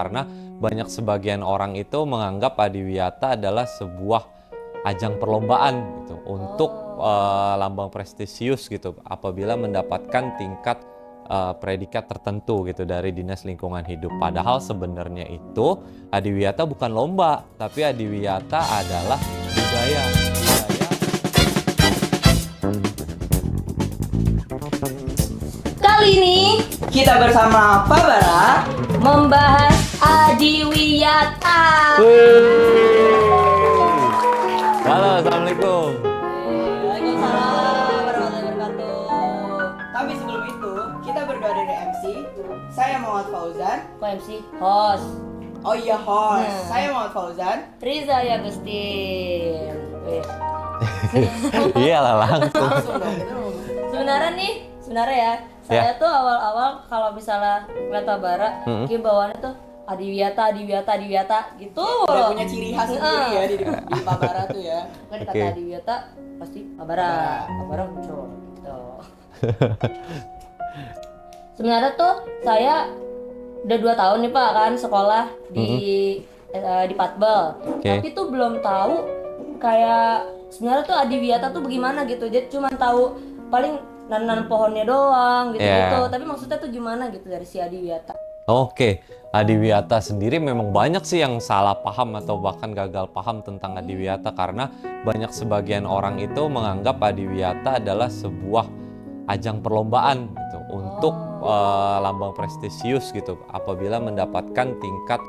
Karena banyak sebagian orang itu menganggap Adiwiyata adalah sebuah ajang perlombaan gitu untuk lambang prestisius gitu apabila mendapatkan tingkat predikat tertentu gitu dari Dinas Lingkungan Hidup. Padahal sebenarnya itu Adiwiyata bukan lomba, tapi Adiwiyata adalah budaya. Kali ini Kita bersama Pak Bara membahas Adiwiyata. Halo, Assalamualaikum. Waalaikumsalam warahmatullahi wabarakatuh. Tapi sebelum itu, kita berdua dari MC. Saya Muhammad Fauzan. Kok MC? Host Oh iya host. Nah. Saya Muhammad Fauzan. Riza Agustin. Iyalah langsung. Langsung dong. Kita mau Sebenarnya ya, saya tuh awal-awal kalau misalnya ngeliat Pak Bara, bawaannya tuh Adiwiyata gitu. udah punya ciri khas sendiri ya di Pak Bara tuh ya. Kan dikata Oke. Adiwiyata pasti Pak Bara muncul gitu. Sebenarnya tuh saya udah 2 tahun nih Pak kan sekolah di Patbel. Oke. Tapi tuh belum tahu kayak sebenarnya tuh Adiwiyata tuh bagaimana gitu. Jadi cuma tahu paling nanam pohonnya doang gitu. Yeah. Tapi maksudnya tuh gimana gitu dari si Adiwiyata. Oke, Adiwiyata sendiri memang banyak sih yang salah paham atau bahkan gagal paham tentang Adiwiyata karena banyak sebagian orang itu menganggap Adiwiyata adalah sebuah ajang perlombaan gitu untuk lambang prestisius gitu apabila mendapatkan tingkat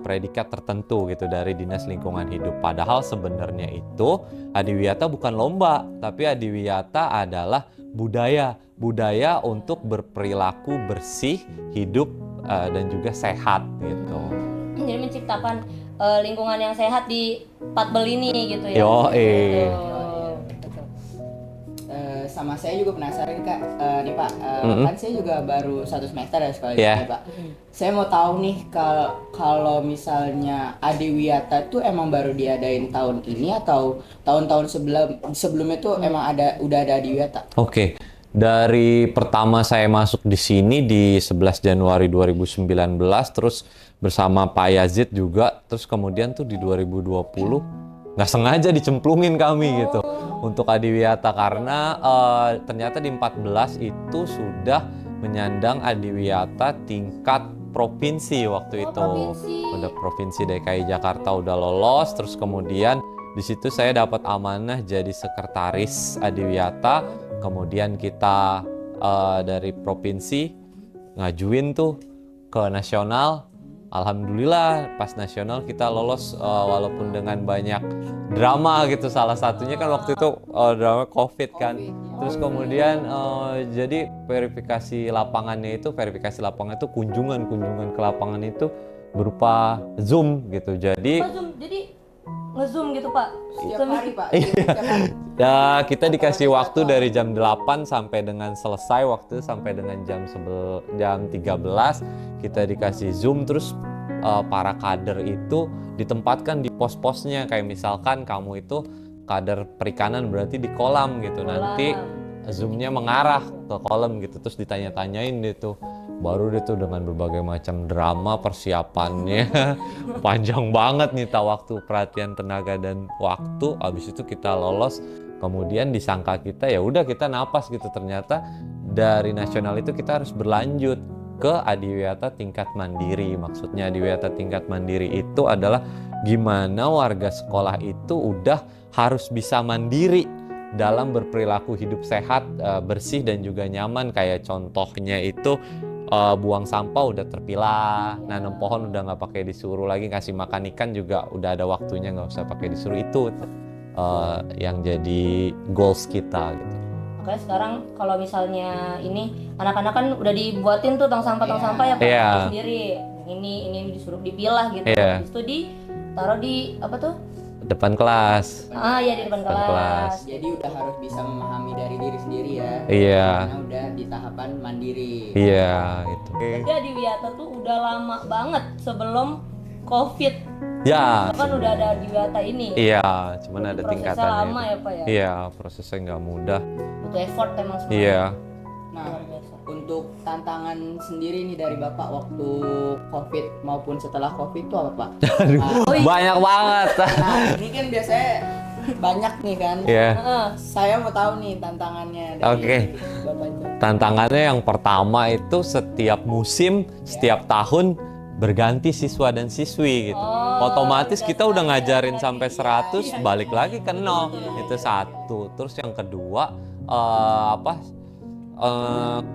predikat tertentu gitu dari Dinas Lingkungan Hidup. Padahal sebenarnya itu Adiwiyata bukan lomba, tapi Adiwiyata adalah budaya untuk berperilaku bersih, hidup dan juga sehat gitu. Jadi menciptakan lingkungan yang sehat di Patbel ini gitu ya. Yo, Sama saya juga penasaran Kak. Nih Pak, kan saya juga baru 1 semester ya sekolah di Yeah. sini Pak. Saya mau tahu nih kalau misalnya Adiwiyata tuh emang baru diadain tahun ini atau tahun-tahun sebelumnya tuh emang udah ada Adiwiyata. Oke. Dari pertama saya masuk di sini di 11 Januari 2019, terus bersama Pak Yazid juga, terus kemudian tuh di 2020 nggak sengaja dicemplungin kami gitu untuk Adiwiyata karena ternyata di 14 itu sudah menyandang Adiwiyata tingkat provinsi waktu itu. Provinsi. Udah Provinsi DKI Jakarta udah lolos, terus kemudian di situ saya dapat amanah jadi sekretaris Adiwiyata. Kemudian kita dari provinsi ngajuin tuh ke nasional. Alhamdulillah pas nasional kita lolos walaupun dengan banyak drama gitu. Salah satunya kan waktu itu drama COVID kan. Terus kemudian jadi verifikasi lapangan itu kunjungan ke lapangan itu berupa Zoom gitu. Jadi Jadi nge-zoom gitu Pak. Setiap hari Pak. Iya. Setiap hari. ya kita dikasih waktu dari jam 8 sampai dengan selesai waktu sampai dengan jam 13 kita dikasih Zoom, terus para kader itu ditempatkan di pos-posnya. Kayak misalkan kamu itu kader perikanan berarti di kolam gitu. Nanti Zoom-nya mengarah ke kolam gitu, terus ditanya-tanyain gitu. Baru dia tuh dengan berbagai macam drama persiapannya panjang banget nyita waktu, perhatian, tenaga dan waktu. Abis itu kita lolos, kemudian disangka kita ya udah kita napas gitu. Ternyata dari nasional itu kita harus berlanjut ke Adiwiyata tingkat mandiri. Maksudnya Adiwiyata tingkat mandiri itu adalah gimana warga sekolah itu udah harus bisa mandiri dalam berperilaku hidup sehat, bersih dan juga nyaman. Kayak contohnya itu buang sampah udah terpilah, nanam pohon udah nggak pakai disuruh lagi, kasih makan ikan juga udah ada waktunya, nggak usah pakai disuruh. Itu yang jadi goals kita gitu. Makanya sekarang kalau misalnya ini anak-anak kan udah dibuatin tuh tong sampah ya Pak Iya. sendiri. Ini disuruh dipilah gitu. Iya. Habis itu ditaruh di apa tuh? Depan kelas. Ya di depan kelas. Jadi udah harus bisa memahami dari diri sendiri ya. Iya. Karena udah di tahapan mandiri. Iya itu. Jadi Adiwiyata tuh udah lama banget sebelum COVID. Ya. Kan udah ada Adiwiyata ini. Iya, cuman ada Prosesnya tingkatannya. lama itu. ya Pak ya. Iya, prosesnya nggak mudah. Butuh effort emang sebenarnya. Iya. Nah, Luar biasa. untuk tantangan sendiri nih dari Bapak waktu COVID maupun setelah COVID itu apa Pak? Banyak banget. Nah ini kan biasanya banyak nih kan. Ya. Saya mau tahu nih tantangannya dari Oke. Bapak itu. Tantangannya yang pertama itu setiap musim, setiap tahun berganti siswa dan siswi gitu. Otomatis kita udah ngajarin sampai 100, balik lagi ke 0. Itu satu. Terus yang kedua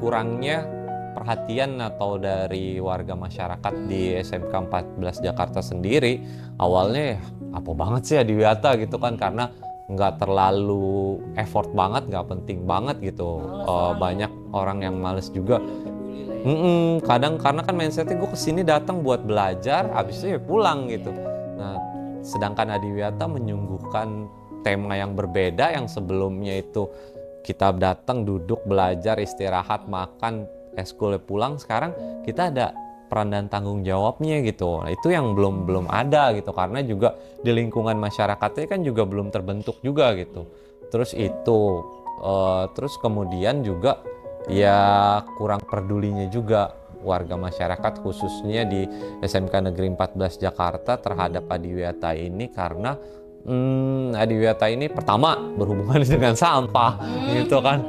kurangnya perhatian atau dari warga masyarakat di SMK 14 Jakarta sendiri. Awalnya apa banget sih Adiwiyata gitu kan, karena nggak terlalu effort banget, nggak penting banget gitu. Banyak orang yang males juga. Kadang karena kan mindsetnya gue kesini datang buat belajar, habis itu ya pulang gitu. Nah, sedangkan Adiwiyata menyuguhkan tema yang berbeda, yang sebelumnya itu kita datang, duduk, belajar, istirahat, makan, eskul pulang. Sekarang kita ada peran dan tanggung jawabnya gitu. Nah, itu yang belum ada gitu, karena juga di lingkungan masyarakatnya kan juga belum terbentuk juga gitu. Terus itu, terus kemudian juga ya kurang pedulinya juga warga masyarakat khususnya di SMK Negeri 14 Jakarta terhadap Adiwiyata ini, karena Adiwiyata ini pertama berhubungan dengan sampah gitu kan.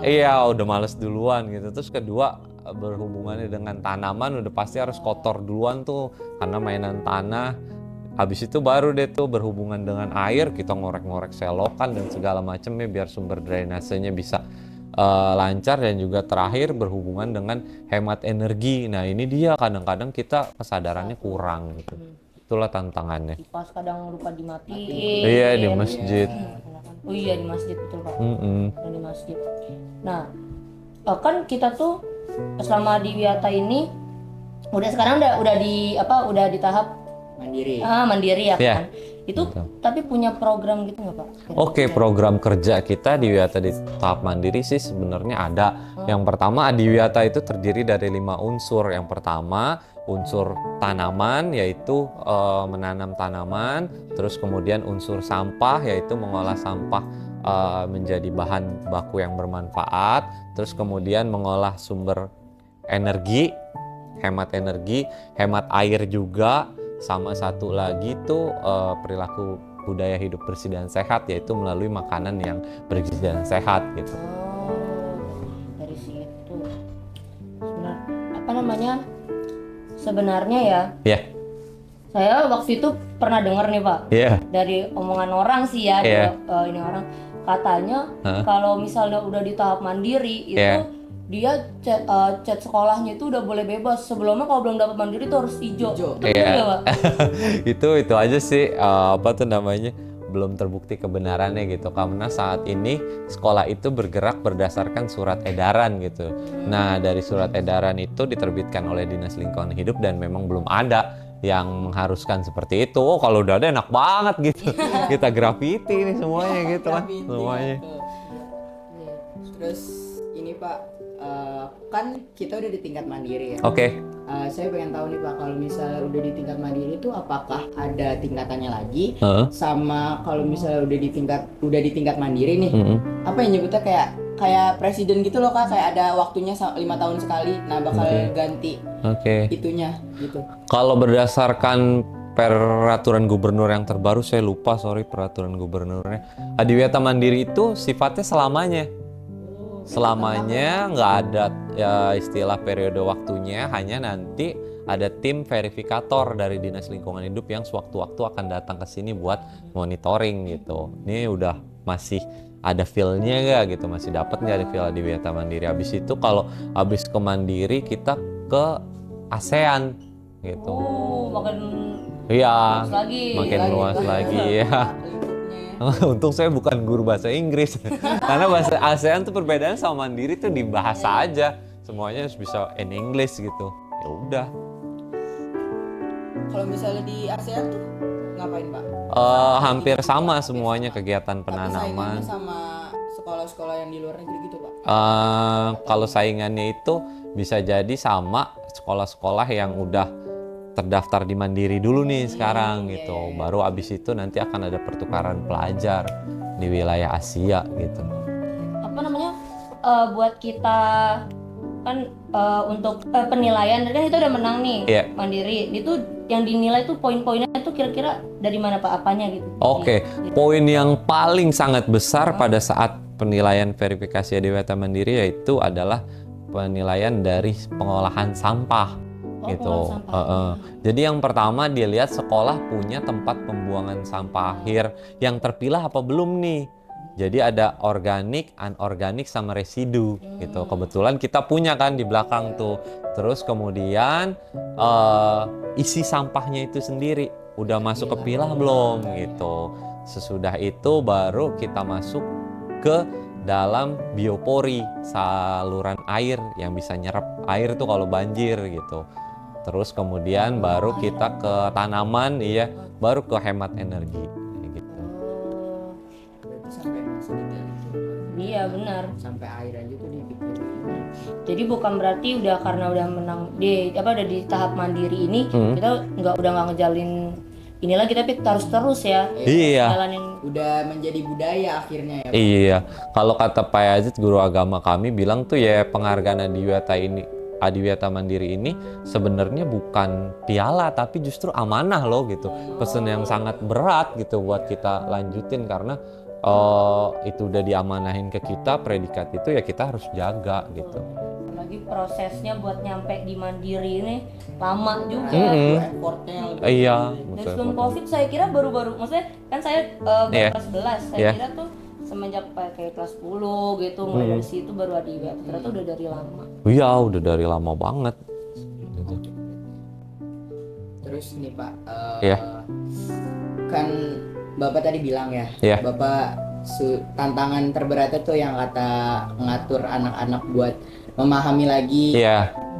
Iya, udah males duluan gitu. Terus kedua berhubungannya dengan tanaman, udah pasti harus kotor duluan tuh karena mainan tanah. Habis itu baru deh tuh berhubungan dengan air, kita ngorek-ngorek selokan dan segala macamnya biar sumber drainasenya bisa lancar. Dan juga terakhir berhubungan dengan hemat energi. Nah ini dia kadang-kadang kita kesadarannya kurang gitu. Itulah tantangannya. Kipas kadang lupa dimatiin. Iya, di masjid. Oh iya, di masjid, betul Pak. Di masjid. Nah, kan kita tuh selama di Wiyata ini udah sekarang udah di tahap mandiri ya kan. Itu betul. Tapi punya program gitu nggak Pak? Oke, program kerja kita di Wiyata di tahap mandiri sih sebenarnya ada. Yang pertama, Adiwiyata itu terdiri dari 5 unsur. Yang pertama unsur tanaman, yaitu menanam tanaman. Terus kemudian unsur sampah, yaitu mengolah sampah menjadi bahan baku yang bermanfaat. Terus kemudian mengolah sumber energi, hemat air juga. Sama satu lagi tuh perilaku budaya hidup bersih dan sehat, yaitu melalui makanan yang bergizi dan sehat gitu. Dari situ sebenarnya ya. Saya waktu itu pernah dengar nih Pak, dari omongan orang sih ya, ini orang katanya kalau misalnya udah di tahap mandiri itu dia chat sekolahnya itu udah boleh bebas. Sebelumnya kalau belum dapat mandiri itu harus hijau. Pak? itu aja sih belum terbukti kebenarannya gitu, karena saat ini sekolah itu bergerak berdasarkan surat edaran gitu. Nah dari surat edaran itu diterbitkan oleh Dinas Lingkungan Hidup dan memang belum ada yang mengharuskan seperti itu. Oh kalau udah ada enak banget gitu. Kita grafiti nih semuanya gitu kan semuanya. Terus ini Pak, kan kita udah di tingkat mandiri ya. Oke. Saya pengen tahu nih Pak, kalau misalnya udah di tingkat mandiri itu apakah ada tingkatannya lagi? Sama kalau misalnya udah di tingkat mandiri nih, apa yang nyebutnya kayak presiden gitu loh Kak, kayak ada waktunya 5 tahun sekali. Nah bakal ganti itunya gitu. Kalau berdasarkan peraturan gubernur yang terbaru, saya lupa peraturan gubernurnya. Adiwiyata Mandiri itu sifatnya selamanya nggak ada ya istilah periode waktunya, hanya nanti ada tim verifikator dari Dinas Lingkungan Hidup yang sewaktu-waktu akan datang ke sini buat monitoring gitu. Ini udah masih ada feel-nya nggak gitu, masih dapat nggak ada feel Adiwiyata Mandiri. Habis itu kalau habis ke Mandiri kita ke ASEAN gitu. Makin luas lagi ya. Untung saya bukan guru bahasa Inggris. Karena bahasa ASEAN tuh perbedaannya sama Mandiri tuh di bahasa aja. Semuanya harus bisa in English gitu. Ya udah. Kalau misalnya di ASEAN tuh ngapain Pak? Hampir sama semuanya, kegiatan penanaman. Sama sekolah-sekolah yang di luar negeri gitu Pak? Kalau saingannya itu bisa jadi sama sekolah-sekolah yang udah terdaftar di Mandiri dulu nih sekarang gitu. Baru abis itu nanti akan ada pertukaran pelajar di wilayah Asia gitu. Buat kita kan untuk penilaian kan kita udah menang nih mandiri. Itu yang dinilai tuh poin-poinnya tuh kira-kira dari mana Pak, apanya gitu? Oke. Poin yang paling sangat besar pada saat penilaian verifikasi Adiwiyata Mandiri yaitu adalah penilaian dari pengolahan sampah. Gitu. Jadi yang pertama dilihat sekolah punya tempat pembuangan sampah akhir yang terpilah apa belum nih. Jadi ada organik, anorganik sama residu gitu. Kebetulan kita punya kan di belakang tuh. Terus kemudian isi sampahnya itu sendiri udah masuk ke pilah belum gitu. Sesudah itu baru kita masuk ke dalam biopori, saluran air yang bisa nyerap air tuh kalau banjir gitu. Terus kemudian baru kita ke tanaman, baru ke hemat energi gitu. Sampai masuk itu. Iya benar. Sampai air aja tuh dibikin. Jadi bukan berarti udah karena udah menang udah di tahap mandiri ini kita udah nggak ngejalin ini lagi, tapi terus ya. Iya. Jalanin. Udah menjadi budaya akhirnya ya. Iya. Kalau kata Pak Yazid, guru agama kami bilang tuh ya penghargaan Adiwiyata Mandiri ini sebenarnya bukan piala tapi justru amanah loh gitu. Pesan yang sangat berat gitu buat kita lanjutin karena itu udah diamanahin ke kita, predikat itu ya kita harus jaga gitu. Lagi prosesnya buat nyampe di mandiri ini lama juga. Effortnya Iya. Dan sebelum COVID saya kira baru-baru, maksudnya kan saya baru kelas 11, saya kira tuh semenjak pakai kelas 10 gitu, mulai dari situ baru Adiwiyata. Ternyata udah dari lama. Iya, udah dari lama banget. Terus nih Pak, kan Bapak tadi bilang ya, Bapak tantangan terberatnya tuh yang kata ngatur anak-anak buat memahami lagi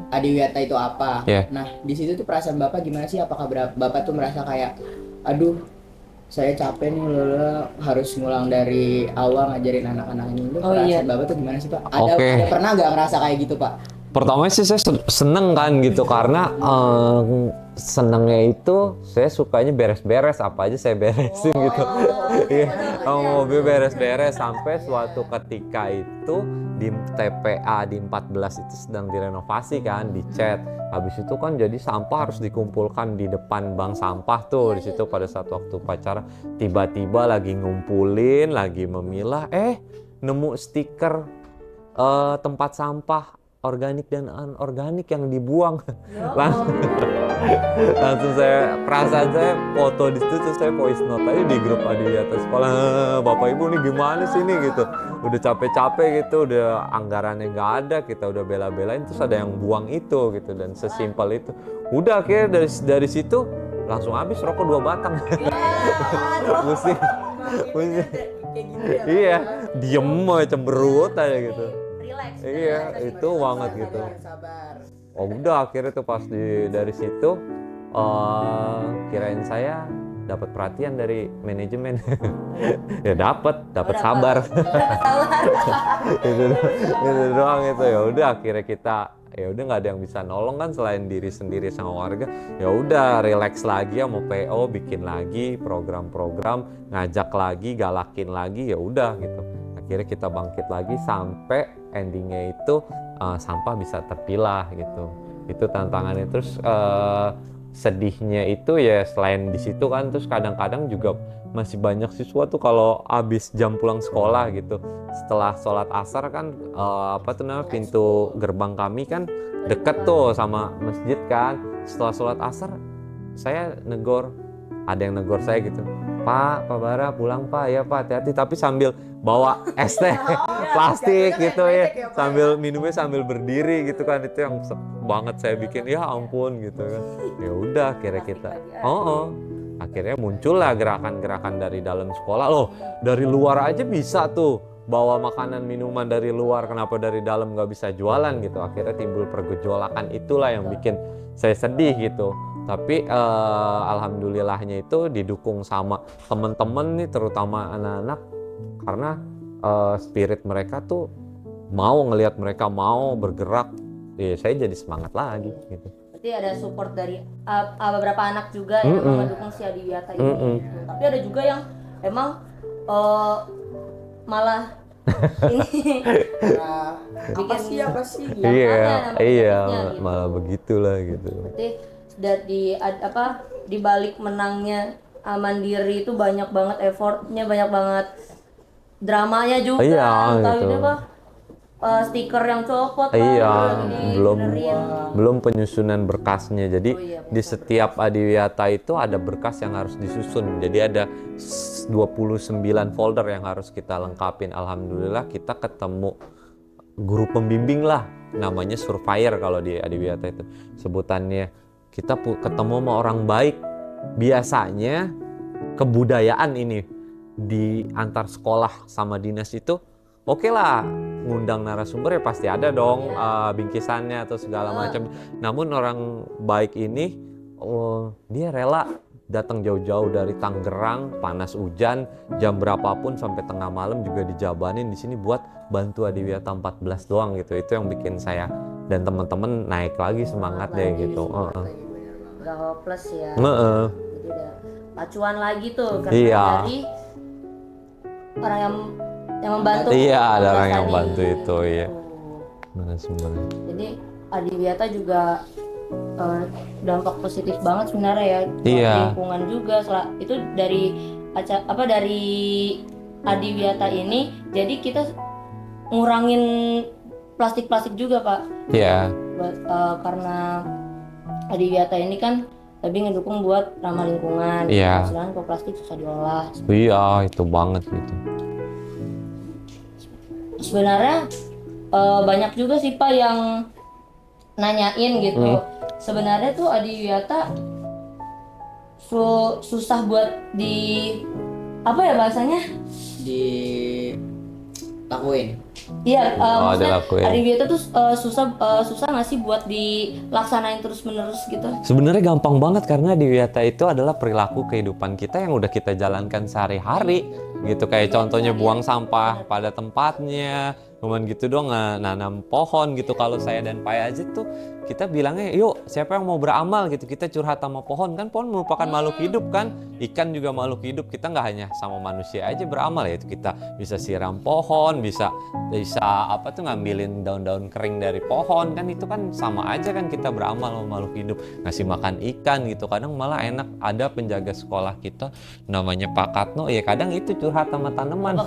Adiwiyata itu apa. Nah di situ tuh perasaan Bapak gimana sih? Apakah Bapak tuh merasa kayak, aduh saya capek nih harus ngulang dari awal ngajarin anak-anak ini. Perasaan Bapak tuh gimana sih Pak? Ada pernah nggak ngerasa kayak gitu Pak? Pertama sih saya seneng kan gitu karena senengnya itu saya sukanya beres-beres, apa aja saya beresin gitu. Mobil beres-beres sampai suatu ketika itu di TPA di 14 itu sedang direnovasi kan, dicat. Habis itu kan jadi sampah harus dikumpulkan di depan bank sampah tuh di situ pada saat waktu upacara. Tiba-tiba lagi ngumpulin, lagi memilah, nemu stiker tempat sampah organik dan anorganik yang dibuang. Langsung saya perasaan saya foto di situ, terus saya voice note aja di grup Adiwiyata sekolah. Bapak Ibu nih gimana sih nih gitu. Udah capek-capek gitu, udah anggarannya nggak ada, kita udah bela-belain terus ada yang buang itu gitu, dan sesimpel itu. Udah akhirnya dari situ langsung habis rokok 2 batang. Pusing. Iya, diem aja cemberut aja gitu. Iya, itu banget gitu. Oh udah akhirnya tuh pas dari situ kirain saya dapat perhatian dari manajemen. Ya dapat sabar. Itu doang itu. Ya udah akhirnya kita nggak ada yang bisa nolong kan selain diri sendiri sama warga. Ya udah relax lagi ya, mau PO bikin lagi program-program, ngajak lagi, galakin lagi, ya udah gitu. Akhirnya kita bangkit lagi sampai endingnya itu sampah bisa terpilah gitu. Itu tantangannya. Terus sedihnya itu ya selain di situ kan, terus kadang-kadang juga masih banyak siswa tuh kalau habis jam pulang sekolah gitu, setelah sholat asar kan pintu gerbang kami kan deket tuh sama masjid kan. Setelah sholat asar saya ada yang negor saya gitu, Pak Bara pulang Pak, ya Pak hati-hati, tapi sambil bawa es teh plastik gitu ya, sambil minumnya sambil berdiri gitu kan. Itu yang banget saya bikin, ya ampun gitu kan. Ya udah akhirnya kita akhirnya muncullah gerakan-gerakan dari dalam sekolah. Loh dari luar aja bisa tuh bawa makanan minuman dari luar, kenapa dari dalam nggak bisa jualan gitu. Akhirnya timbul pergejolakan, itulah yang bikin saya sedih gitu. Tapi alhamdulillahnya itu didukung sama teman-teman nih, terutama anak-anak, karena spirit mereka tuh mau ngelihat mereka mau bergerak, ya saya jadi semangat lagi gitu. Berarti ada support dari beberapa anak juga yang mendukung si Adiwiyata ini. Tapi ada juga yang emang malah ini Nah, apa sih gitu. Iya, makanya iya, gitu. malah begitulah gitu. Berarti di balik menangnya Mandiri itu banyak banget effortnya, banyak banget dramanya juga. Iya, Entah gitu. ini apa stiker yang copot lah, Iya, lagi belum dibenerin. belum penyusunan berkasnya. Jadi iya, di setiap adiwiyata itu ada berkas yang harus disusun. Jadi ada 29 folder yang harus kita lengkapin. Alhamdulillah kita ketemu guru pembimbing lah, namanya surveyor kalau di adiwiyata itu sebutannya. Kita ketemu sama orang baik. Biasanya kebudayaan ini di antar sekolah sama dinas itu oke lah, ngundang narasumber ya pasti ada dong bingkisannya atau segala macam. Namun orang baik ini dia rela datang jauh-jauh dari Tangerang, panas hujan, jam berapapun sampai tengah malam juga dijabanin di sini buat bantu Adiwiyata 14 doang gitu. Itu yang bikin saya dan teman-teman naik lagi semangat deh gitu. Udah hopeless ya. Jadi udah pacuan lagi tuh karena dari orang yang membantu. Iya, ada orang yang bantu itu ya. Narasumbernya. Jadi Adiwiyata juga dampak positif banget sebenarnya ya buat lingkungan juga. Itu dari dari Adiwiyata ini jadi kita ngurangin plastik juga Pak. Iya. Karena Adiwiyata ini kan lebih ngedukung buat ramah lingkungan. Iya. Sedangkan kalau plastik susah diolah. Iya, itu banget gitu. Sebenarnya banyak juga sih Pak yang nanyain gitu. Sebenarnya tuh Adiwiyata susah buat apa ya bahasanya? Dilakuin. Iya, maksudnya dilakuin. Adiwiyata tuh susah nggak sih buat dilaksanain terus-menerus gitu? Sebenarnya gampang banget karena Adiwiyata itu adalah perilaku kehidupan kita yang udah kita jalankan sehari-hari gitu. Kayak contohnya buang sampah pada tempatnya, cuman gitu dong, nanam pohon gitu. Kalau saya dan Pak Yazid tuh kita bilangnya yuk siapa yang mau beramal gitu, kita curhat sama pohon. Kan pohon merupakan makhluk hidup kan, ikan juga makhluk hidup. Kita nggak hanya sama manusia aja beramal ya, itu kita bisa siram pohon, bisa apa tuh ngambilin daun-daun kering dari pohon, kan itu kan sama aja kan kita beramal sama makhluk hidup. Ngasih makan ikan gitu. Kadang malah enak ada penjaga sekolah kita namanya Pak Katno, ya kadang itu curhat sama tanaman.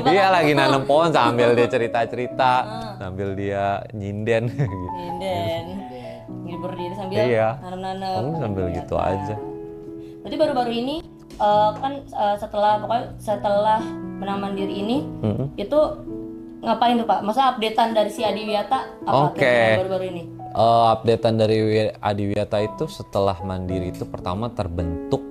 Iya lagi nanam pohon sambil dia cerita-cerita, sambil dia nyinden gitu. Nyinden, berdiri sambil nanam-nanam. Sambil gitu aja. Berarti baru-baru ini kan setelah menang mandiri ini itu ngapain tuh Pak? Masa updatean dari si Adiwiyata apa baru-baru ini? Updatean dari Adiwiyata itu setelah mandiri itu pertama terbentuk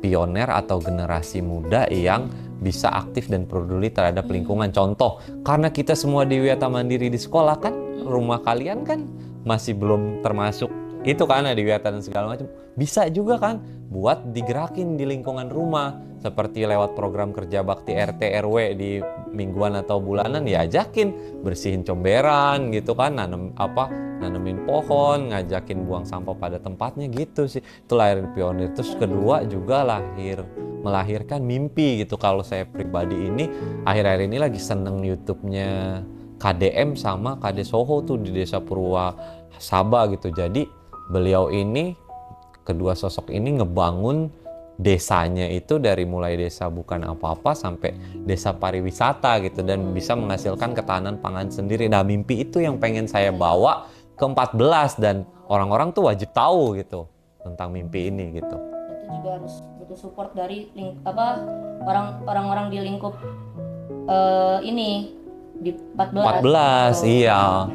pioner atau generasi muda yang bisa aktif dan peduli terhadap lingkungan. Contoh, karena kita semua Adiwiyata mandiri di sekolah kan, rumah kalian kan masih belum termasuk itu kan Adiwiyata dan segala macam. Bisa juga kan buat digerakin di lingkungan rumah, seperti lewat program kerja bakti RT RW di mingguan atau bulanan, ya ajakin bersihin comberan gitu kan, nanemin pohon, ngajakin buang sampah pada tempatnya gitu sih. Itu lahirin pionir. Terus kedua juga melahirkan mimpi gitu. Kalau saya pribadi ini akhir-akhir ini lagi seneng YouTube-nya KDM sama KD Soho tuh di Desa Purwasaba gitu. Jadi beliau ini, kedua sosok ini ngebangun desanya itu dari mulai desa bukan apa-apa sampai desa pariwisata gitu, dan bisa menghasilkan ketahanan pangan sendiri. Nah, mimpi itu yang pengen saya bawa ke 14 dan orang-orang tuh wajib tahu gitu tentang mimpi ini gitu. Itu juga harus butuh support dari orang-orang di lingkup ini di 14. Iya.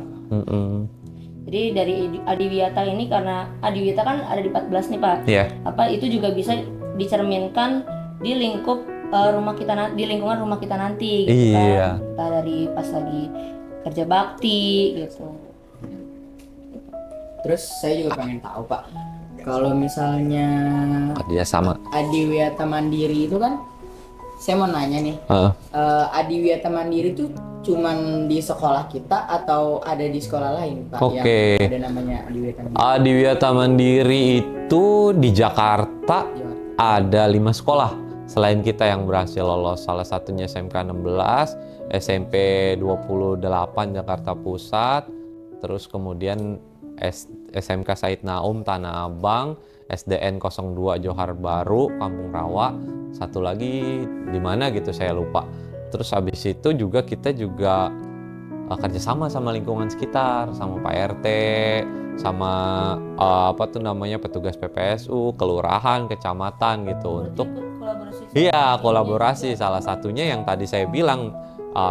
Jadi dari Adiwiyata ini, karena Adiwiyata kan ada di 14 nih Pak. Iya. Itu juga bisa dicerminkan di lingkup di lingkungan rumah kita nanti gitu kan. Kita dari pas lagi kerja bakti gitu. Terus saya juga pengen tahu Pak, kalau misalnya Dia sama Adiwiyata Mandiri itu kan, saya mau nanya nih, Adiwiyata Mandiri itu cuman di sekolah kita atau ada di sekolah lain Pak? Yang ada namanya Adiwiyata Mandiri? Adiwiyata Mandiri itu di Jakarta ada 5 sekolah. selain kita yang berhasil lolos, salah satunya SMK 16, SMP 28 Jakarta Pusat, terus kemudian SMK Said Naum Tanah Abang, SDN 02 Johar Baru Kampung Rawa, satu lagi di mana gitu saya lupa. Terus habis itu juga kita juga kerjasama sama lingkungan sekitar, sama Pak RT, sama petugas PPSU, kelurahan, kecamatan gitu untuk kolaborasi. Salah satunya yang tadi saya bilang,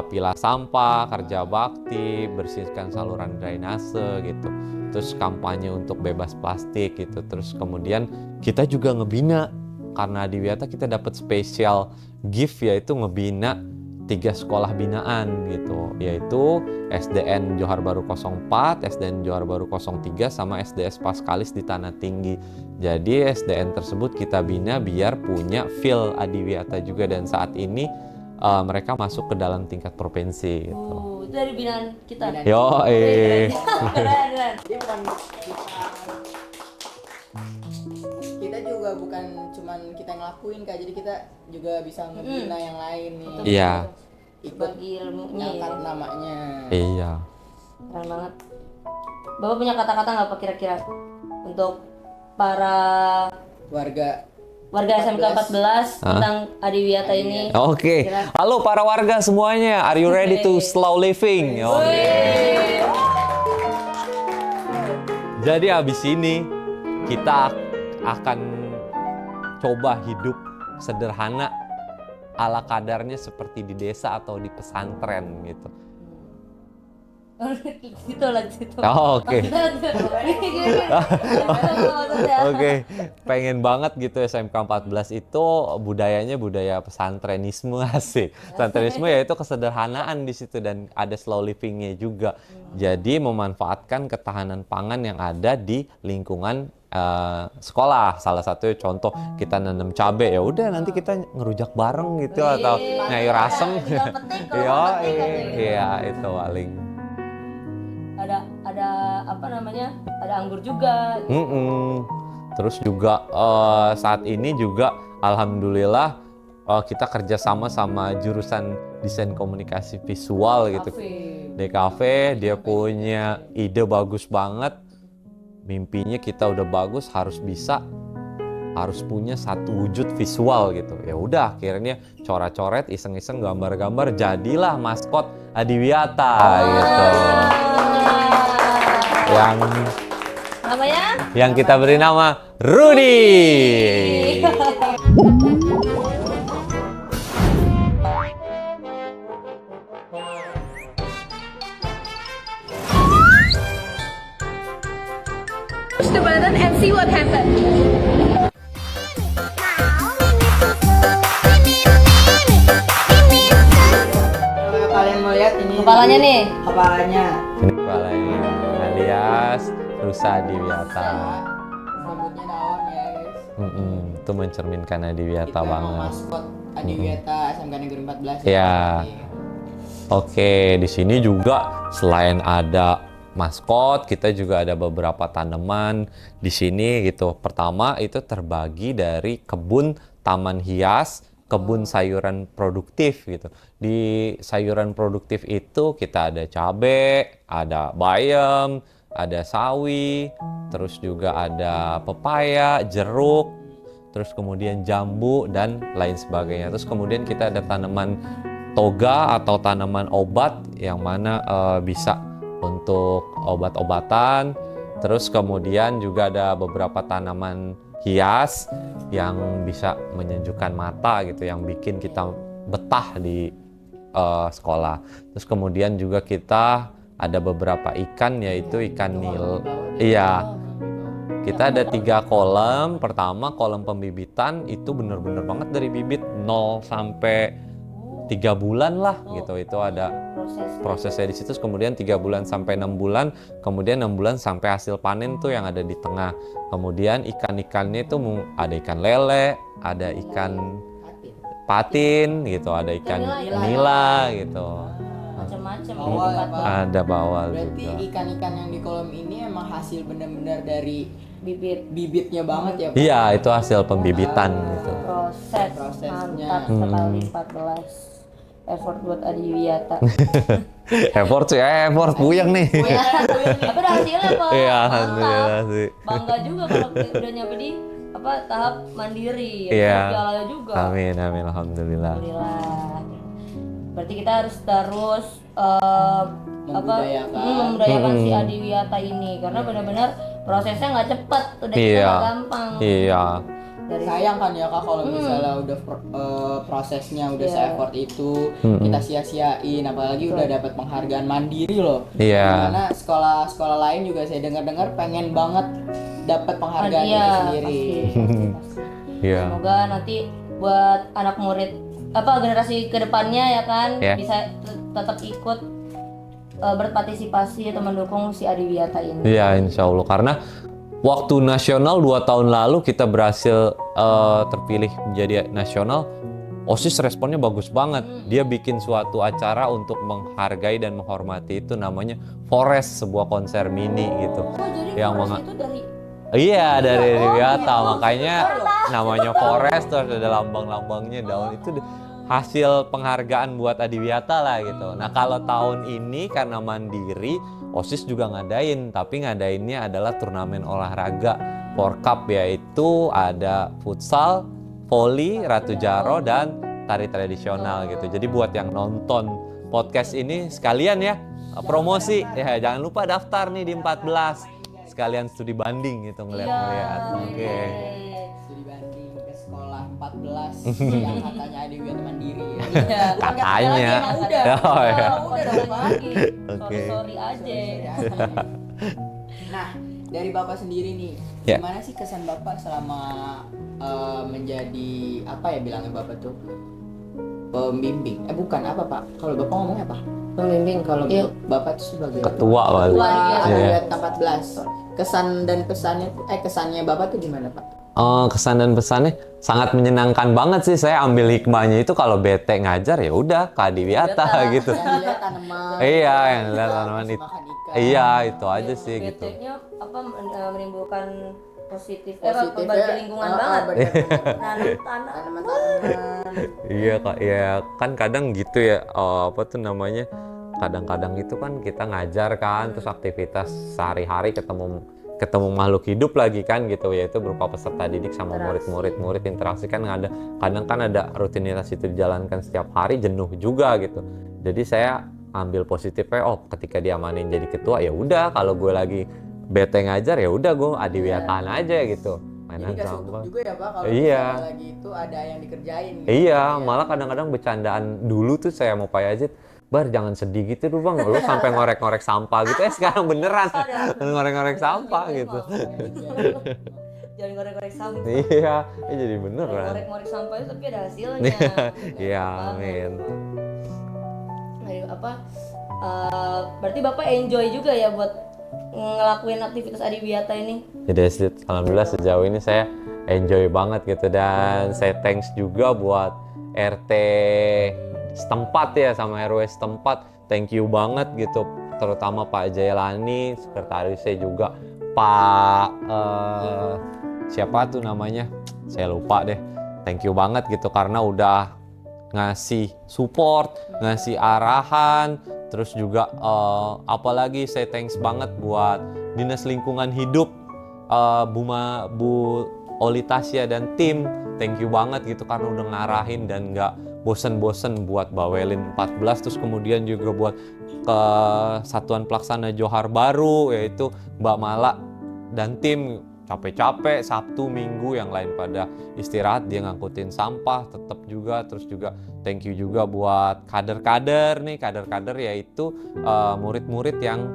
pilah sampah, kerja bakti, bersihkan saluran drainase gitu. Terus kampanye untuk bebas plastik gitu. Terus kemudian kita juga ngebina, karena di Adiwiyata kita dapat spesial gift, yaitu ngebina 3 sekolah binaan gitu, yaitu SDN Johar Baru 04, SDN Johar Baru 03, sama SDS Paskalis di Tanah Tinggi. Jadi SDN tersebut kita bina biar punya feel Adiwiyata juga, dan saat ini mereka masuk ke dalam tingkat provinsi gitu. Itu dari binaan kita. Yo, Keren. Jadi kita juga bukan cuman kita ngelakuin Kak, jadi kita juga bisa ngebina yang lain nih. Iya. Ikut bagi ilmunya ngangkat ya. namanya. Iya. Keren banget. Bapak punya kata-kata nggak Pak kira-kira untuk para Warga SMK 14 tentang Adiwiyata ini? Oke. Halo para warga semuanya, are you ready to slow living? Jadi habis ini kita akan coba hidup sederhana ala kadarnya seperti di desa atau di pesantren gitu. Situ. Oke. Oke, pengen banget gitu SMK 14 itu budayanya budaya pesantrenisme, asik. Pesantrenisme yaitu kesederhanaan di situ, dan ada slow livingnya juga. Jadi memanfaatkan ketahanan pangan yang ada di lingkungan sekolah. Salah satu contoh kita nanam cabe, ya udah nanti kita ngerujak bareng gitu, atau nyayur asem. Iya, itu paling. Ada ada anggur juga. Terus juga saat ini juga alhamdulillah kita kerjasama sama jurusan desain komunikasi visual gitu. DKV, dia punya ide bagus banget, mimpinya kita udah bagus, harus punya satu wujud visual gitu. Ya udah, akhirnya coret-coret, iseng-iseng, gambar-gambar, jadilah maskot Adiwiyata gitu. Yang kita beri nama Rudy. Push the button and see what happens. Kalian mau lihat ini Kepalanya nih. Kepalanya. Ini kepalanya alias Rusa Adiwiyata. Rambutnya daun ya guys. Itu mencerminkan Adiwiyata Kita banget. maskot Adiwiyata SMK Negeri 14. Ya. Oke, di sini juga selain ada maskot, kita juga ada beberapa tanaman di sini gitu. Pertama itu terbagi dari kebun taman hias, kebun sayuran produktif gitu. Di sayuran produktif itu kita ada cabai, ada bayam, ada sawi, terus juga ada pepaya, jeruk, terus kemudian jambu dan lain sebagainya. Terus kemudian kita ada tanaman toga atau tanaman obat yang mana bisa untuk obat-obatan. Terus kemudian juga ada beberapa tanaman hias yang bisa menyejukkan mata gitu, yang bikin kita betah di sekolah. Terus kemudian juga kita ada beberapa ikan, yaitu ikan nil. Iya. Kita ada 3 kolom. Pertama kolom pembibitan itu bener-bener banget dari bibit 0 sampai 3 bulan lah gitu. Itu ada prosesnya di situ. Kemudian 3 bulan sampai 6 bulan, kemudian 6 bulan sampai hasil panen tuh yang ada di tengah. Kemudian ikan-ikannya itu ada ikan lele, ada ikan patin gitu, ada ikan nila gitu. Macam-macam. Ada bawal Berarti juga. ikan-ikan yang di kolom ini emang hasil benar-benar dari bibitnya banget ya Pak? Iya, itu hasil pembibitan gitu. Proses. Mantap. sekali 14 effort buat Adiwiyata. Effort sih, effort puyeng nih. Tapi udah hasilnya Pak. Iya, Mantap. alhamdulillah sih. Bangga juga kalau udah nyampe di tahap mandiri. Iya. Pialanya juga. Amin, amin, alhamdulillah. Alhamdulillah. Berarti kita harus terus membudayakan si Adiwiyata ini karena benar-benar prosesnya nggak cepat, udah Iya. nggak gampang. Iya. sayang kan ya Kak kalau misalnya udah prosesnya udah se-effort itu kita sia-siain, apalagi udah dapat penghargaan mandiri loh. Iya. Karena sekolah lain juga saya dengar-dengar pengen banget dapat penghargaan itu sendiri. Pasti. Iya. Semoga nanti buat anak murid generasi kedepannya ya kan bisa tetap ikut berpartisipasi atau mendukung si Adiwiyata ini. Iya, insya Allah. Karena waktu nasional 2 tahun lalu kita berhasil terpilih menjadi nasional, OSIS responnya bagus banget. Dia bikin suatu acara untuk menghargai dan menghormati itu namanya Forest, sebuah konser mini gitu. Oh, jadi yang Forest itu dari Iya, dari Adiwiyata, makanya namanya Forest, terus ada lambang-lambangnya daun itu hasil penghargaan buat Adiwiyata lah gitu. Nah kalau tahun ini karena mandiri, OSIS juga ngadain, tapi ngadainnya adalah turnamen olahraga Forcup, yaitu ada futsal, voli, Ratu Jaro, dan tari tradisional gitu. Jadi buat yang nonton podcast ini sekalian ya promosi, ya jangan lupa daftar nih di 14. Sekalian studi banding gitu ngeliat-ngeliat. Oke. Studi banding ke sekolah 14 yang katanya Adiwiyata mandiri ya. Iya, Katanya. udah. Oh, iya. Udah dong lagi. Oke. Sorry aja. Nah, dari Bapak sendiri nih, Ya. gimana sih kesan Bapak selama menjadi apa ya bilangnya Bapak tuh? Pembimbing. Bukan apa Pak? Kalau Bapak ngomongnya apa? Pembimbing kalau Bapak tuh sebagai Ketua kali. Ketua Iya. Adiwiyata 14. Kesan dan pesannya kesannya Bapak tuh gimana Pak? Kesan dan pesannya sangat menyenangkan banget sih. Saya ambil hikmahnya itu kalau bete ngajar ya udah ke Adiwiyata gitu. Yang dilihat tanaman. Iya, yang lihat tanaman itu. Makan ikan. Iya, itu aja sih gitu. BT-nya menimbulkan positif Positif bagi ya. lingkungan Ah, banget. benar-benar. Nanam tanah. Tanaman-tanaman. Iya Kak, ya kan kadang gitu ya, apa tuh namanya, kadang-kadang itu kan kita ngajar kan, terus aktivitas sehari-hari ketemu makhluk hidup lagi kan gitu, yaitu berupa peserta didik sama murid-murid interaksi kan kadang kan ada rutinitas itu dijalankan setiap hari, jenuh juga gitu. Jadi saya ambil positifnya, ketika diamanin jadi ketua ya udah, kalau gue lagi bete ngajar ya udah gue Adiwiyataan aja gitu. Mainan Jadi gak sampah. suntuk juga ya Pak kalau Iya. misalnya lagi itu ada yang dikerjain gitu. Iya, malah kadang-kadang bercandaan dulu tuh saya mau Pak Yazid, Bar jangan sedih gitu tuh Bang, lu sampai ngorek-ngorek sampah gitu. Sekarang beneran ngorek-ngorek sampah gitu. Jangan ngorek-ngorek sampah. Iya, jadi beneran. Ngorek-ngorek sampah itu tapi ada hasilnya. Iya, amin. Ayo, berarti Bapak enjoy juga ya buat ngelakuin aktivitas Adiwiyata ini? Jadi alhamdulillah sejauh ini saya enjoy banget gitu, dan saya thanks juga buat RT setempat ya sama RW setempat, thank you banget gitu, terutama Pak Jailani, sekretarisnya juga Pak siapa tuh namanya, saya lupa deh, thank you banget gitu karena udah ngasih support, ngasih arahan, terus juga apalagi saya thanks banget buat Dinas Lingkungan Hidup, Bu Oli Tasya dan tim, thank you banget gitu karena udah ngarahin dan nggak bosen-bosen buat bawelin 14, terus kemudian juga buat ke Satuan Pelaksana Johar Baru yaitu Mbak Mala dan tim, capek-capek Sabtu Minggu yang lain pada istirahat, dia ngangkutin sampah tetap juga. Terus juga thank you juga buat kader-kader yaitu murid-murid yang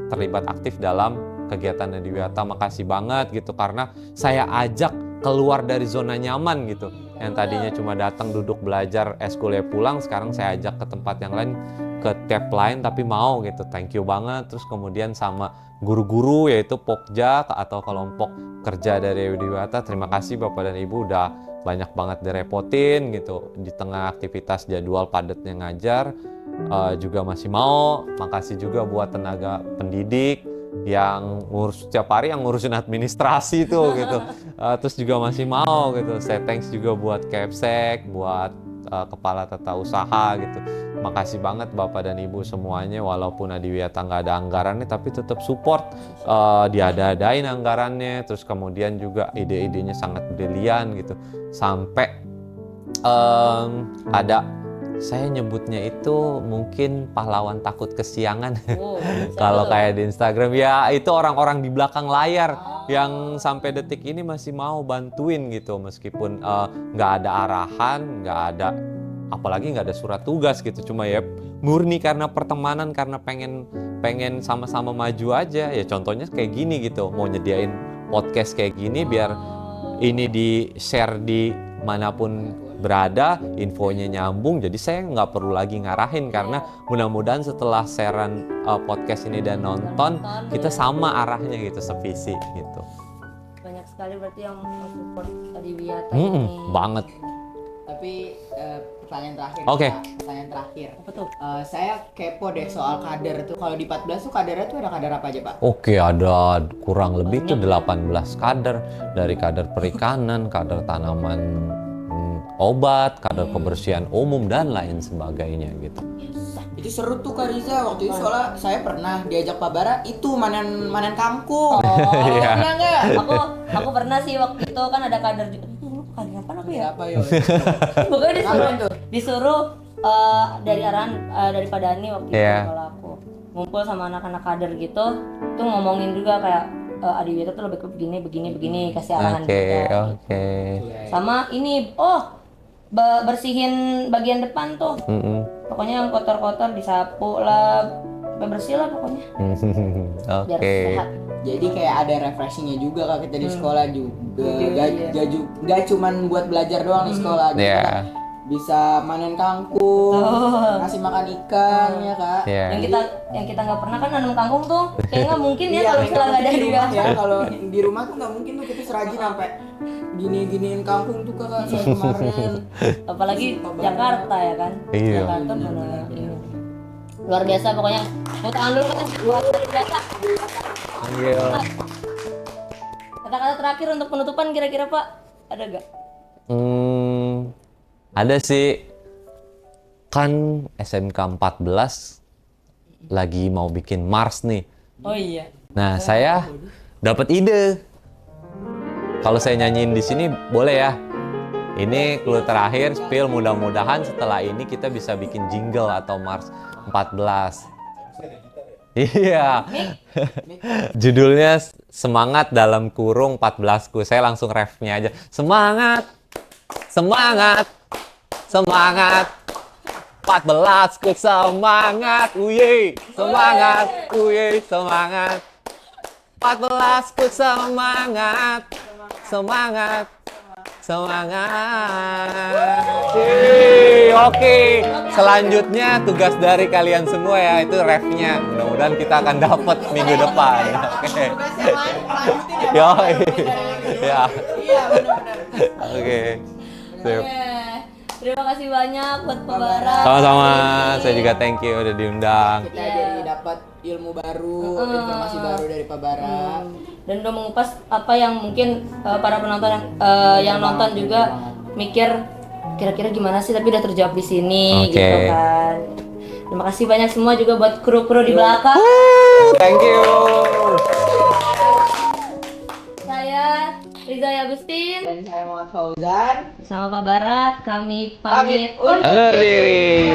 terlibat aktif dalam kegiatan Adiwiyata. Makasih banget gitu karena saya ajak keluar dari zona nyaman gitu, yang tadinya cuma datang duduk belajar kuliah pulang, sekarang saya ajak ke tempat yang lain, ke tab lain tapi mau gitu, thank you banget. Terus kemudian sama guru-guru yaitu Pokja atau kelompok kerja dari Adiwiyata, terima kasih Bapak dan Ibu udah banyak banget direpotin gitu di tengah aktivitas jadwal padatnya ngajar, juga masih mau. Makasih juga buat tenaga pendidik yang ngurus tiap hari, yang ngurusin administrasi tuh gitu. Terus juga masih mau gitu. Saya thanks juga buat Kepsek, buat kepala tata usaha gitu. Makasih banget Bapak dan Ibu semuanya, walaupun Adiwiyata nggak ada anggarannya tapi tetap support, diada-adain anggarannya. Terus kemudian juga ide-idenya sangat brilian gitu. Sampai ada, saya nyebutnya itu mungkin pahlawan takut kesiangan. Kalau kayak di Instagram ya, itu orang-orang di belakang layar yang sampai detik ini masih mau bantuin gitu, meskipun nggak ada arahan, nggak ada, apalagi nggak ada surat tugas gitu, cuma ya murni karena pertemanan, karena pengen sama-sama maju aja. Ya contohnya kayak gini gitu, mau nyediain podcast kayak gini biar ini di share di manapun berada, infonya nyambung, jadi saya nggak perlu lagi ngarahin, karena mudah-mudahan setelah sharean podcast ini dan nonton kita sama arahnya gitu, sevisi gitu. Banyak sekali berarti yang support Adiwiyata ini. Banget. Tapi pertanyaan terakhir. Oke. Pertanyaan terakhir. Apa tuh? Saya kepo deh soal kader tuh. Kalau di 14 tuh kadernya tuh ada kader apa aja, Pak? Oke, ada kurang lebih tuh 18 kader, dari kader perikanan, kader tanaman obat, kader kebersihan umum dan lain sebagainya gitu. Itu seru tuh Kak Riza, waktu itu soalnya saya pernah diajak Pak Bara itu manen kangkung. Iya. Pernah nggak? Aku pernah sih waktu itu kan ada kader juga. Kader apa aku ya? Apa yo? Pokoknya Ngapain tuh? disuruh dari arahan dari Pak Dani waktu itu kalau aku ngumpul sama anak-anak kader gitu, tuh ngomongin juga kayak Adiwiyata tuh lebih ke begini kasih arahan gitu. Sama ini, bersihin bagian depan tuh. Pokoknya yang kotor-kotor disapu lah, bersih lah pokoknya. Biar sehat. Jadi kayak ada refreshingnya juga Kak, kita di sekolah juga. Gak cuman buat belajar doang di sekolah. Gitu, bisa manen kangkung, ngasih makan ikan ya Kak. Yang kita nggak pernah kan nanam kangkung tuh, kayak nggak mungkin ya kalau misalnya nggak ada di dia. rumah ya. Kalau di rumah tuh nggak mungkin tuh kita serajin sampai giniin kangkung tuh Kak saya kemarin. Apalagi Jakarta ya kan. Jakarta benar ini luar biasa pokoknya. Mau tangan dulu kan luar biasa. Kata-kata terakhir untuk penutupan kira-kira Pak, ada gak? Ada sih, kan SMK 14 lagi mau bikin Mars nih. Oh iya. Nah, saya dapat ide. Kalau saya nyanyiin di sini boleh ya? Ini clue terakhir, spill, mudah-mudahan setelah ini kita bisa bikin jingle atau Mars 14. Iya. Judulnya Semangat dalam kurung 14ku. Saya langsung refnya aja. Semangat. Semangat. Semangat. 14ku semangat. Uye. Semangat. Uye, semangat. 14ku semangat. Semangat. Semangat. Oke. Selanjutnya tugas dari kalian semua ya, itu refnya. Mudah-mudahan kita akan dapat minggu depan. Oke. Yo. Ya. Oke. Sip. Terima kasih banyak buat Pak Bara. Sama-sama. Saya juga thank you udah diundang. Kita jadi dapat ilmu baru, informasi baru dari Pak Bara. Dan udah mengupas apa yang mungkin para penonton yang nonton juga mikir kira-kira gimana sih, tapi udah terjawab di sini gitu kan. Terima kasih banyak semua juga buat kru-kru di belakang. Thank you. Saya Riza Agustin Dan saya Muhammad Fauzan. sama Pak Bara, kami pamit Undur diri.